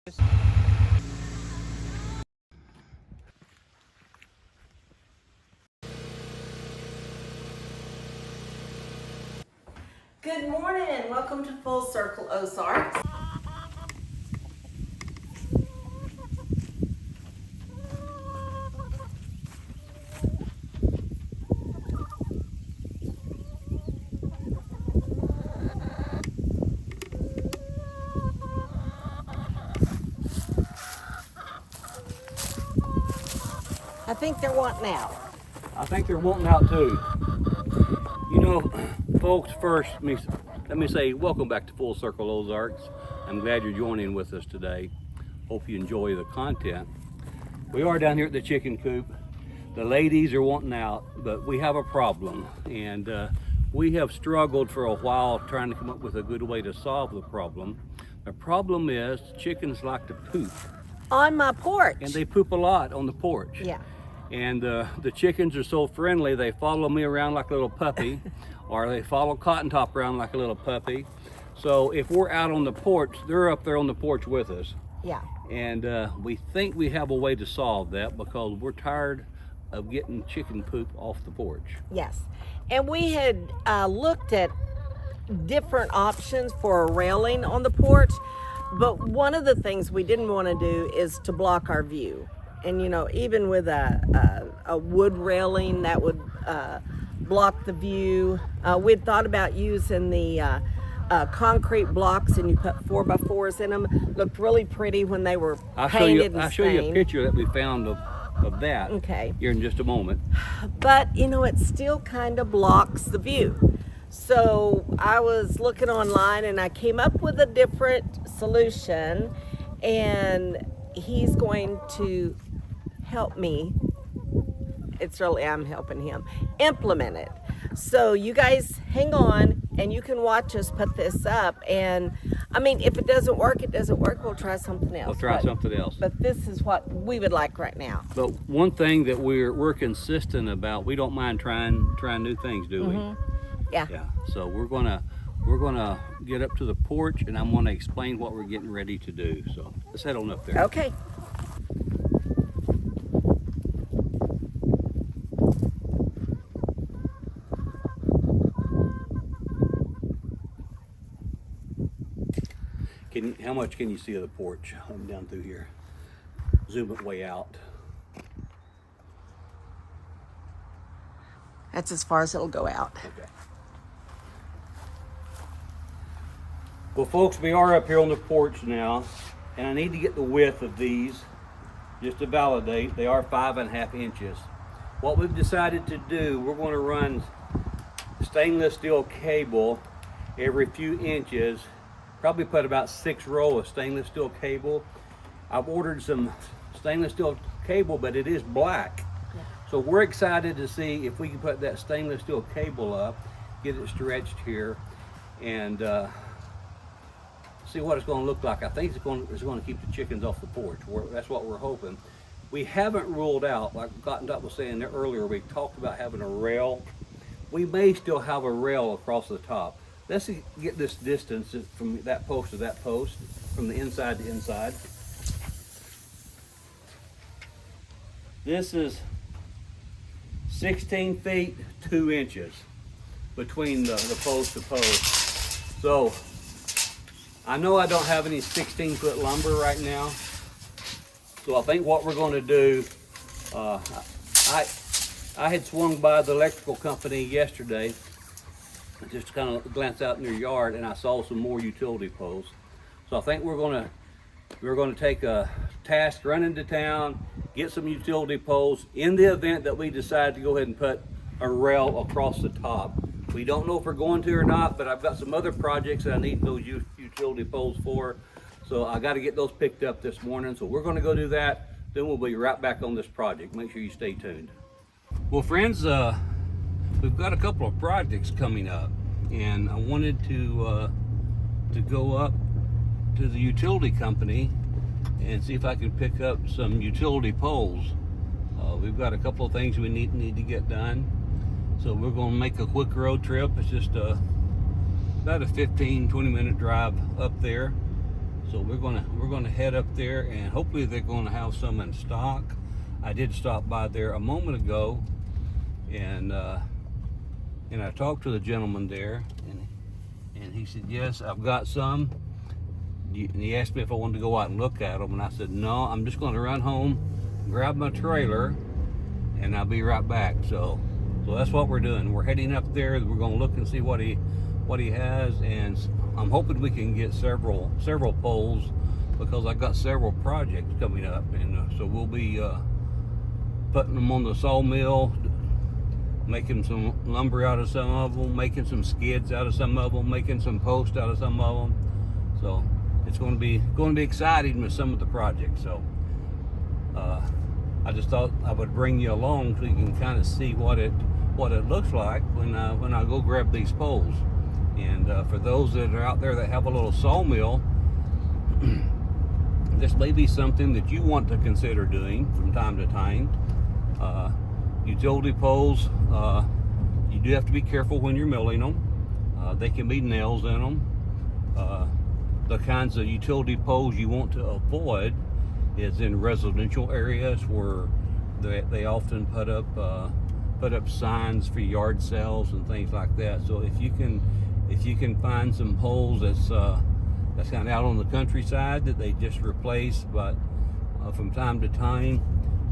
Good morning and welcome to Full Circle Ozarks. I think they're wanting out. I think they're wanting out too. You know, folks, first, let me say welcome back to Full Circle Ozarks. I'm glad you're joining with us today. Hope you enjoy the content. We are down here at the chicken coop. The ladies are wanting out, but we have a problem. And we have struggled for a while trying to come up with a good way to solve the problem. The problem is chickens like to poop. On my porch. And they poop a lot on the porch. Yeah. And the chickens are so friendly, they follow me around like a little puppy, or they follow Cotton Top around like a little puppy. So if we're out on the porch, they're up there on the porch with us. Yeah. And we think we have a way to solve that because we're tired of getting chicken poop off the porch. Yes. And we had looked at different options for a railing on the porch, but one of the things we didn't want to do is to block our view. And you know, even with a wood railing that would block the view, we'd thought about using the concrete blocks, and you put 4x4s in them. Looked really pretty when they were painted and I'll show you a stained. picture that we found of that here in just a moment. But you know, it still kind of blocks the view. So I was looking online and I came up with a different solution, and he's going to help me. It's really, I'm helping him implement it. So you guys hang on and you can watch us put this up. And I mean, if it doesn't work, it doesn't work. We'll try something else. We'll try something else. But this is what we would like right now. But one thing that we're consistent about, we don't mind trying new things, do we? Yeah. Yeah. So we're gonna get up to the porch, and I'm gonna explain what we're getting ready to do. So let's head on up there. Okay. How much can you see of the porch? I'm down through here. Zoom it way out. That's as far as it'll go out. Okay. Well, folks, we are up here on the porch now, and I need to get the width of these just to validate. They are 5.5 inches. What we've decided to do, we're going to run stainless steel cable every few inches. Probably put about 6 rows of stainless steel cable. I've ordered some stainless steel cable, but it is black. Yeah. So we're excited to see if we can put that stainless steel cable up, get it stretched here, and see what it's going to look like. I think it's going to keep the chickens off the porch. That's what we're hoping. We haven't ruled out, like Cotton Top was saying there earlier, we talked about having a rail. We may still have a rail across the top. Let's get this distance from that post to that post, from the inside to inside. This is 16 feet 2 inches between the post to post. So I know I don't have any 16-foot lumber right now. So I think what we're going to do, I had swung by the electrical company yesterday, just kind of glance out in their yard, and I saw some more utility poles. So I think we're going to take a task, run into town, get some utility poles in the event that we decide to go ahead and put a rail across the top. We don't know if we're going to or not, but I've got some other projects that I need those utility poles for. So I got to get those picked up this morning. So we're going to go do that. Then we'll be right back on this project. Make sure you stay tuned. Well, friends, we've got a couple of projects coming up, and I wanted to go up to the utility company and see if I can pick up some utility poles. We've got a couple of things we need to get done, so we're going to make a quick road trip. It's just about a 15-20 minute drive up there, So we're gonna head up there, and hopefully they're gonna have some in stock. I did stop by there a moment ago, and I talked to the gentleman there, and he said, yes, I've got some. And he asked me if I wanted to go out and look at them, and I said, no, I'm just going to run home, grab my trailer, and I'll be right back. So that's what we're doing. We're heading up there. We're going to look and see what he has, and I'm hoping we can get several poles, because I've got several projects coming up, and so we'll be putting them on the sawmill, making some lumber out of some of them, making some skids out of some of them, making some posts out of some of them. So it's going to be exciting with some of the projects. So I just thought I would bring you along so you can kind of see what it looks like when I go grab these poles. And for those that are out there that have a little sawmill, this may be something that you want to consider doing from time to time. Utility poles, you do have to be careful when you're milling them. They can be nails in them. The kinds of utility poles you want to avoid is in residential areas where they often put up signs for yard sales and things like that. So if you can find some poles that's kind of out on the countryside that they just replace, but from time to time,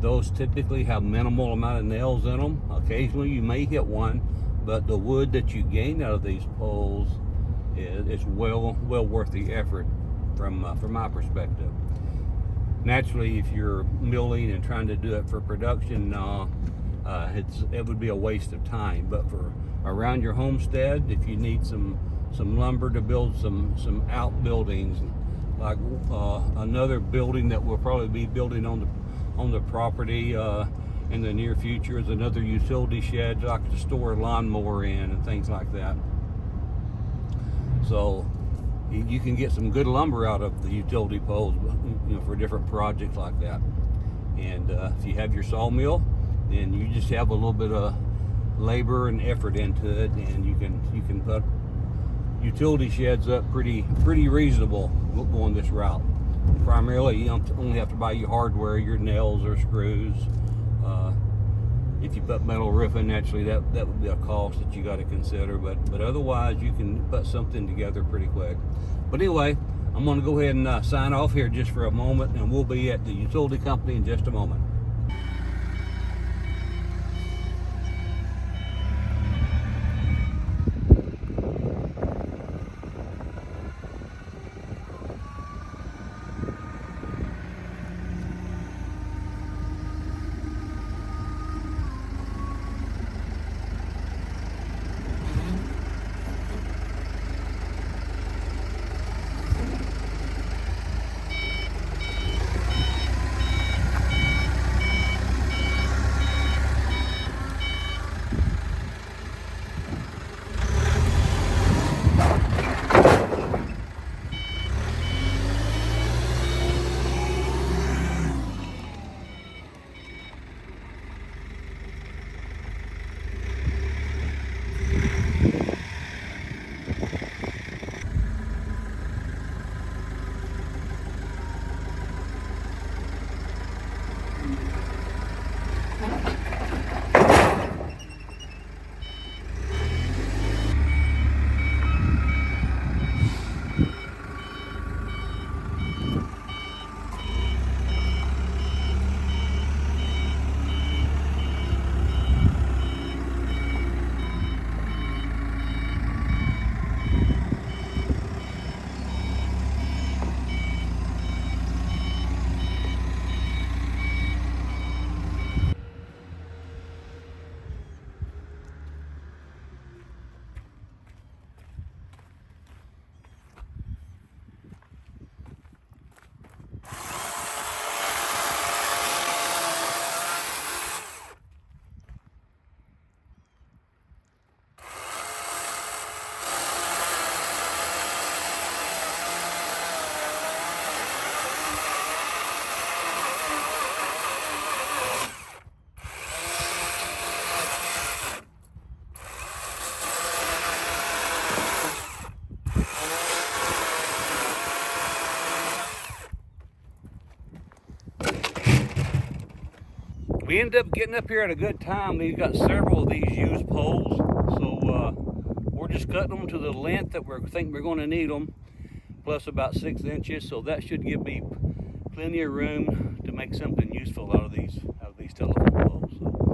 those typically have minimal amount of nails in them. Occasionally you may hit one, but the wood that you gain out of these poles is well worth the effort from my perspective. Naturally, if you're milling and trying to do it for production, it would be a waste of time. But for around your homestead, if you need some lumber to build some outbuildings, like another building that we'll probably be building on the property in the near future is another utility shed, like to store a lawnmower in and things like that. So you can get some good lumber out of the utility poles, for different projects like that. And if you have your sawmill, then you just have a little bit of labor and effort into it, and you can put utility sheds up pretty reasonable going this route. Primarily, you don't only have to buy your hardware, your nails or screws. If you put metal roofing, naturally that would be a cost that you got to consider. But otherwise, you can put something together pretty quick. But anyway, I'm going to go ahead and sign off here just for a moment, and we'll be at the utility company in just a moment. We ended up getting up here at a good time. We've got several of these used poles, so we're just cutting them to the length that we think we're going to need them, plus about 6 inches. So that should give me plenty of room to make something useful out of these telephone poles. So.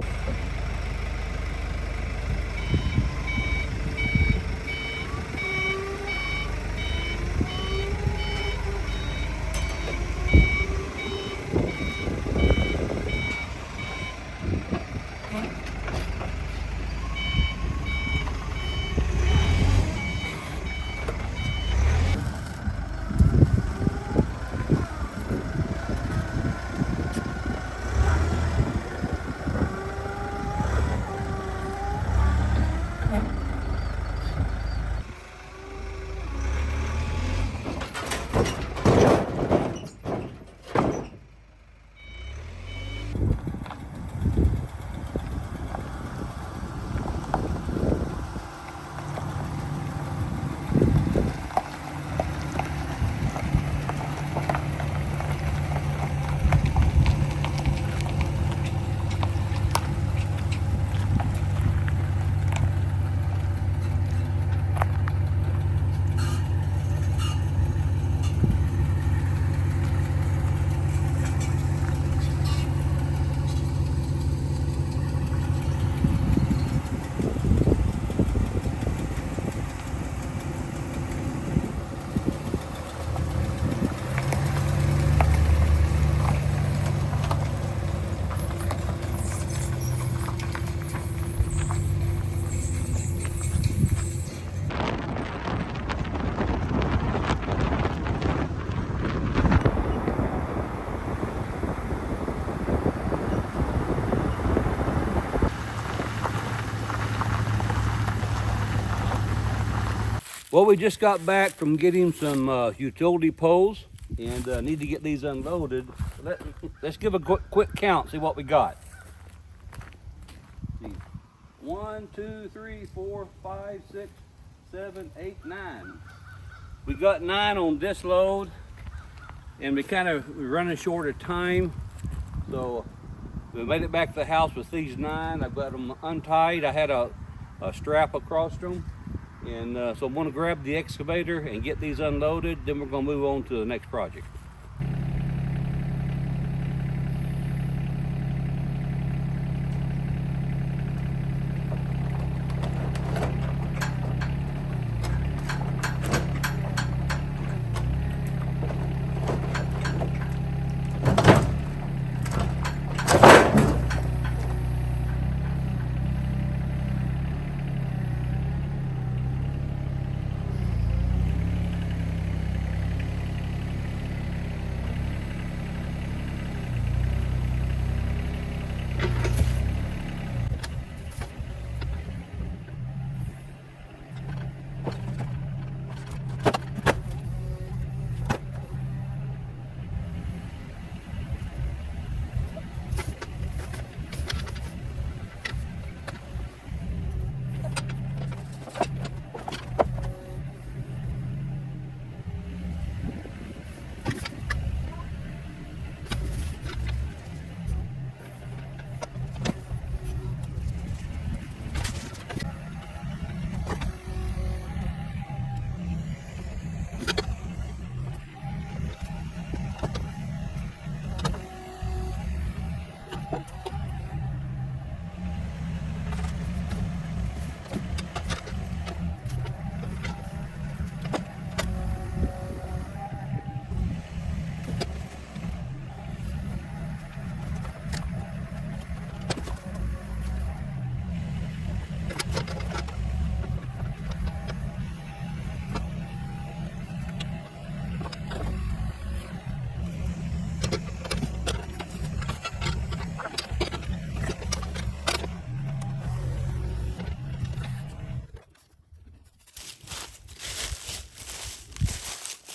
Well, we just got back from getting some utility poles and need to get these unloaded. Let's give a quick count, see what we got. See. 1, 2, 3, 4, 5, 6, 7, 8, 9. We got 9 on this load, and we're running short of time. So we made it back to the house with these 9. I've got them untied. I had a strap across them. And so I'm going to grab the excavator and get these unloaded, then we're going to move on to the next project.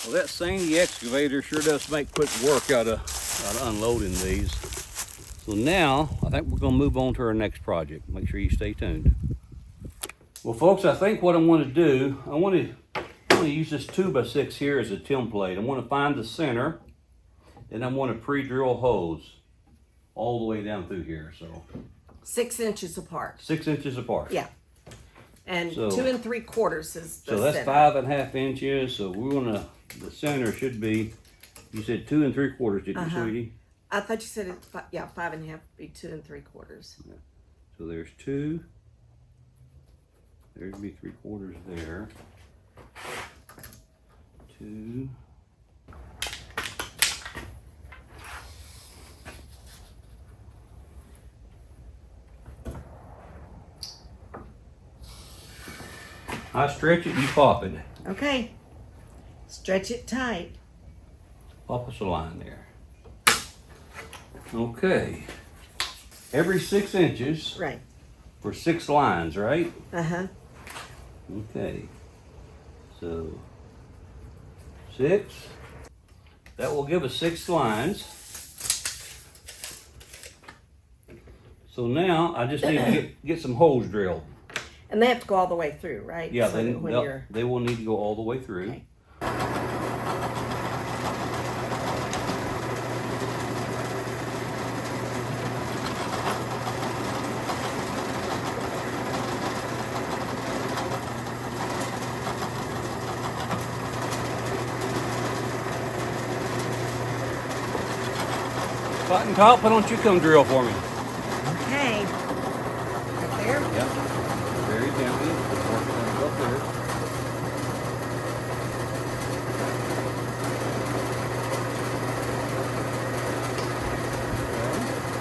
Well, that Sandy excavator sure does make quick work out of unloading these. So now, I think we're gonna move on to our next project. Make sure you stay tuned. Well, folks, I think what I'm gonna do, I wanna use this 2x6 here as a template. I wanna find the center, and I wanna pre-drill holes. all the way down through here, so 6 inches apart. 6 inches apart. Yeah. And So- 2 3/4 is the So that's center. 5.5 inches. So we're gonna, the center should be, you said 2 3/4, didn't you, sweetie? I thought you said it, 5.5 would be 2 3/4. So there's 2. There'd be 3/4 there. 2. I stretch it, you pop it. Okay. Stretch it tight. Pop us a line there. Okay. Every 6 inches Right. for 6 lines, right? Uh-huh. Okay. So 6. That will give us 6 lines. So now I just need to get some holes drilled. And they have to go all the way through, right? Yeah, So that when you're they will need to go all the way through. Okay. Cotton Top, why don't you come drill for me? Okay. Right there. Yeah. Very gently. Just work it up there.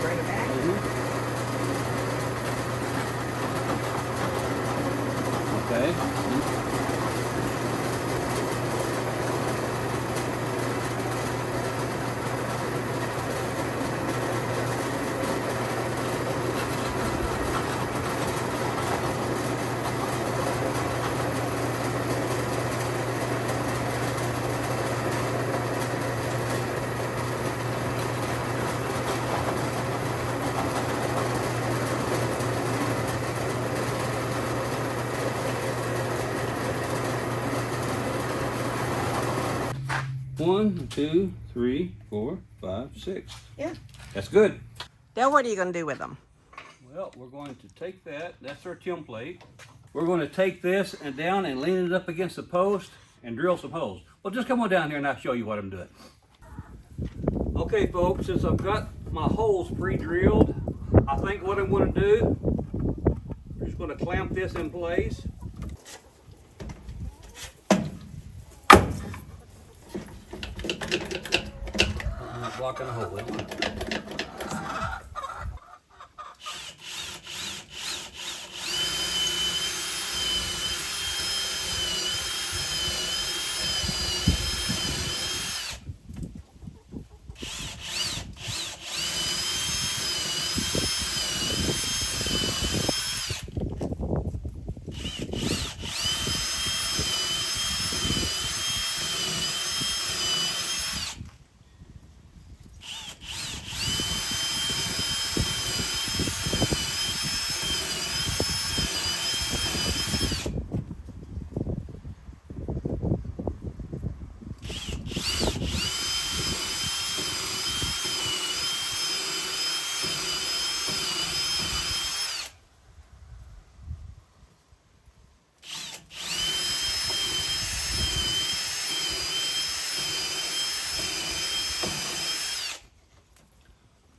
Bring it back. Okay. One, 2, 3, 4, 5, 6. Yeah. That's good. Now what are you going to do with them? Well, we're going to take that. That's our template. We're going to take this and down and lean it up against the post and drill some holes. Well, just come on down here and I'll show you what I'm doing. Okay, folks, since I've got my holes pre-drilled, I think what I'm going to do, I'm just going to clamp this in place. I'm not blocking a hole, am I?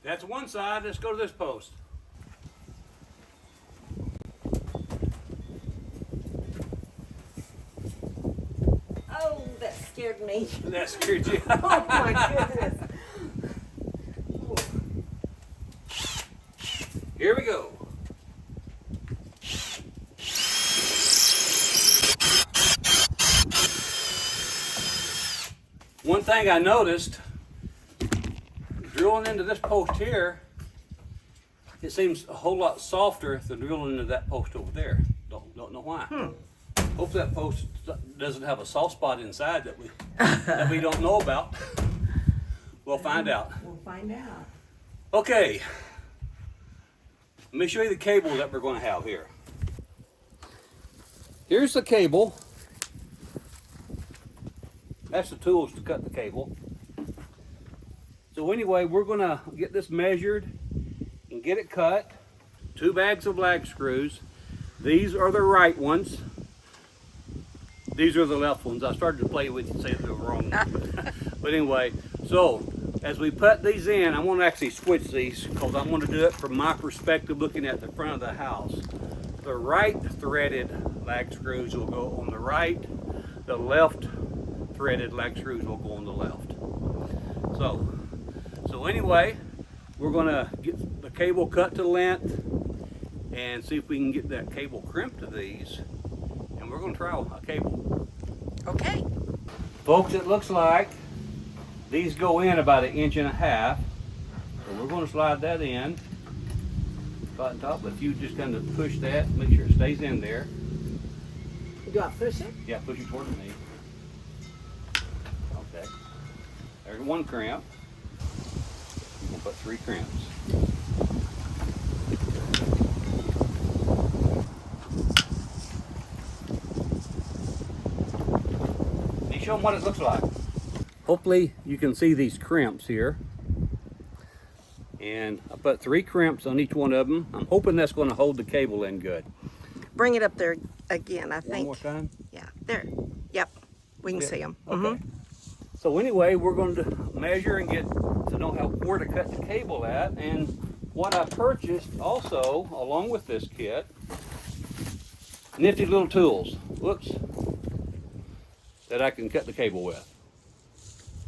That's one side. Let's go to this post. Oh, that scared me. That scared you. Oh my goodness. Here we go. One thing I noticed, drilling into this post here, it seems a whole lot softer than drilling into that post over there. Don't know why. Hopefully that post doesn't have a soft spot inside that we don't know about. We'll find out. We'll find out. Okay. Let me show you the cable that we're going to have here. Here's the cable. That's the tools to cut the cable. So anyway, we're going to get this measured and get it cut. 2 bags of lag screws. These are the right ones. These are the left ones. I started to play with you and say they were wrong. But anyway, so as we put these in, I'm going to actually switch these because I'm going to do it from my perspective looking at the front of the house. The right threaded lag screws will go on the right. The left threaded lag screws will go on the left. So anyway, we're going to get the cable cut to length and see if we can get that cable crimped to these. And we're going to try a cable. Okay. Folks, it looks like these go in about 1.5 inches. So we're going to slide that in. Cotton top, but if you just kind of push that, make sure it stays in there. Do I push it? Yeah, push it toward me. Okay. There's 1 crimp. I'm going to put 3 crimps. Let me show them what it looks like. Hopefully you can see these crimps here. And I put 3 crimps on each one of them. I'm hoping that's going to hold the cable in good. Bring it up there again, I think. One more time. Yeah, there. Yep, we can see them. Okay. So anyway, we're going to measure and get to know where to cut the cable at. And what I purchased also, along with this kit, nifty little tools, whoops, that I can cut the cable with.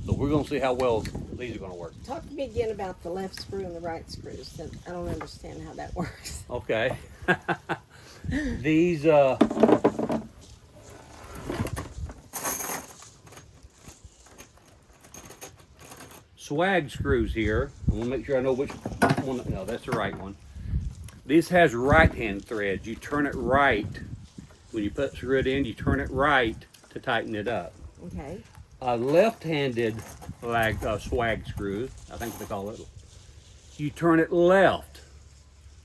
So we're going to see how well these are going to work. Talk to me again about the left screw and the right screws. I don't understand how that works. Okay. These swag screws here. I want to make sure I know which one. No, that's the right one. This has right hand threads. You turn it right. When you put screw it in, you turn it right to tighten it up. Okay. A left-handed swag screw, I think they call it, you turn it left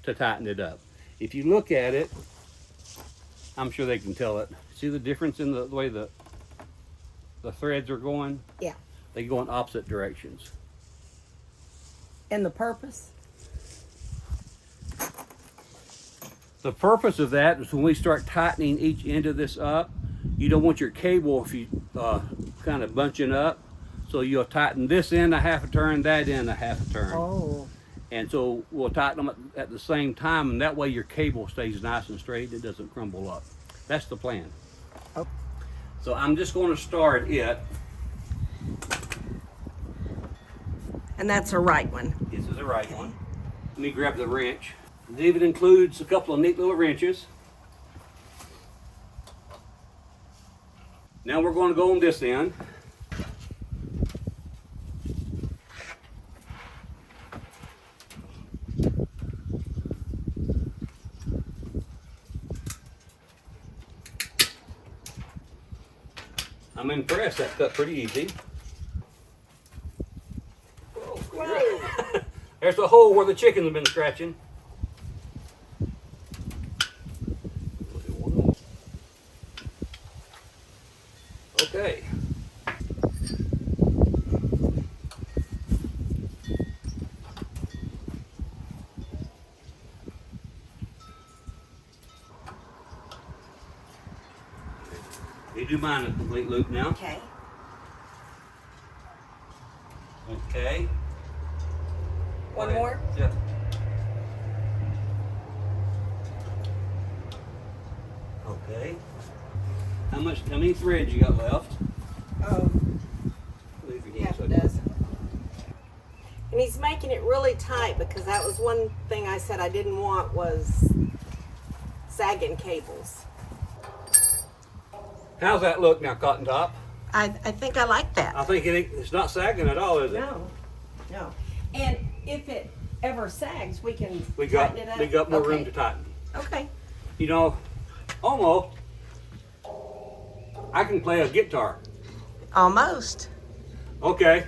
to tighten it up. If you look at it, I'm sure they can tell it. See the difference in the way the threads are going? Yeah. They go in opposite directions. And the purpose? The purpose of that is when we start tightening each end of this up, you don't want your cable if you kind of bunching up. So you'll tighten this end 1/2 turn, that end 1/2 turn. Oh. And so we'll tighten them at the same time, and that way your cable stays nice and straight. It doesn't crumble up. That's the plan. Oh. So I'm just going to start it. And that's a right one. This is the right one. Let me grab the wrench. David includes a couple of neat little wrenches. Now we're going to go on this end. I'm impressed. That cut pretty easy. Whoa. There's a hole where the chickens have been scratching. Okay. You do mine a complete loop now. Okay. Okay. One more? Yeah. Okay. How many threads you got left? Half a dozen. And he's making it really tight because that was one thing I said I didn't want was sagging cables. How's that look now, Cotton Top? I think I like that. I think it's not sagging at all, is it? No. And if it ever sags, we can We got tighten it up. we got more room Okay. to tighten. Okay. You know, almost. I can play a guitar. Almost. Okay.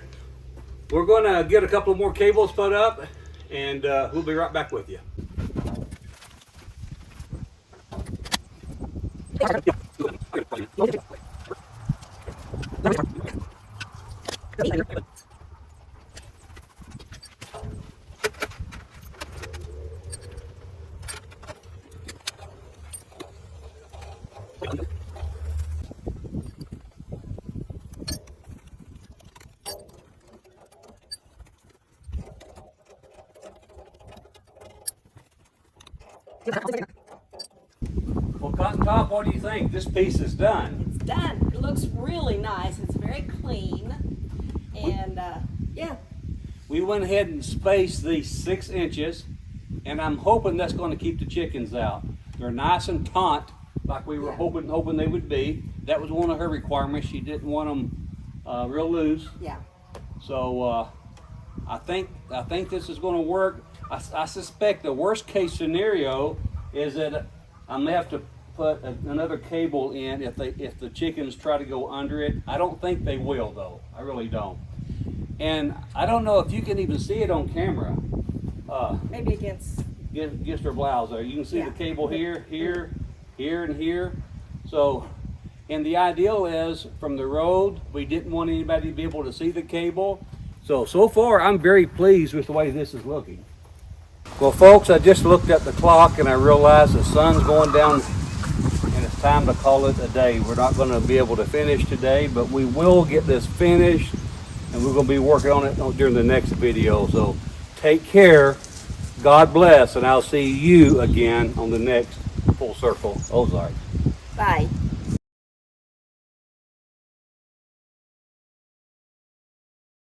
We're going to get a couple more cables put up, and we'll be right back with you. Well, Cotton Top, what do you think? This piece is done. It's done. It looks really nice. It's very clean. And yeah. We went ahead and spaced these 6 inches, and I'm hoping that's going to keep the chickens out. They're nice and taut, like we were hoping they would be. That was one of her requirements. She didn't want them real loose. Yeah. So I think this is going to work. I suspect the worst case scenario is that I may have to put another cable in if the chickens try to go under it. I don't think they will, though. I really don't. And I don't know if you can even see it on camera. Maybe against Her blouse there. You can see the cable here, here, and here. So, and the ideal is from the road, we didn't want anybody to be able to see the cable. So far I'm very pleased with the way this is looking. Well, folks, I just looked at the clock and I realized the sun's going down and it's time to call it a day. We're not going to be able to finish today, but we will get this finished and we're going to be working on it during the next video. So take care, God bless, and I'll see you again on the next Full Circle Ozarks. Bye.